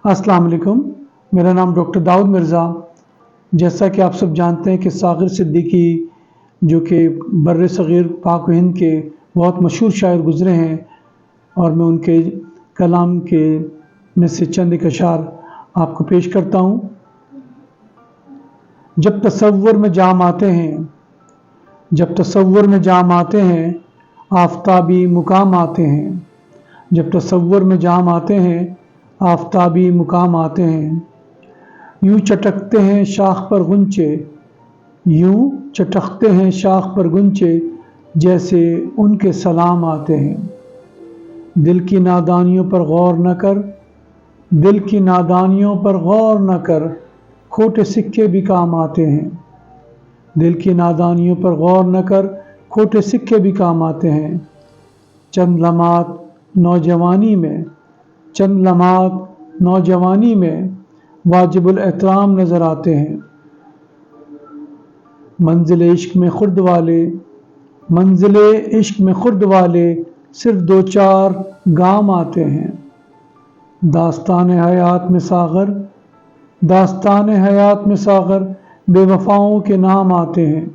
अस्सलाम वालेकुम। मेरा नाम डॉक्टर दाऊद मिर्ज़ा। जैसा कि आप सब जानते हैं कि साग़िर सिद्दीकी जो कि बर्र सग़ीर पाक व हिंद के बहुत मशहूर शायर गुज़रे हैं और मैं उनके कलाम के में से चंद एक अशार आपको पेश करता हूँ। जब तसव्वुर में जाम आते हैं, जब तसव्वुर में जाम आते हैं, आफ़ताबी मुकाम आते हैं। जब तसव्वुर में जाम आते हैं, आफ़ताबी मुकाम आते हैं। यूँ चटकते हैं शाख पर गुंचे, यूँ चटकते हैं शाख पर गुंचे, जैसे उनके सलाम आते हैं। दिल की नादानियों पर गौर न कर, दिल की नादानियों पर गौर न कर, खोटे सिक्के भी काम आते हैं। दिल की नादानियों पर गौर न कर, खोटे सिक्के भी काम आते हैं। चंद लम्हात नौजवानी में, चंद लम्हात नौजवानी में वाजिबुल एहतराम नज़र आते हैं। मंजिल इश्क में खुर्द वाले, मंजिल इश्क में खुर्द वाले सिर्फ दो चार गाम आते हैं। दास्तान हयात में सागर, दास्तान हयात में सागर बेवफाओं के नाम आते हैं।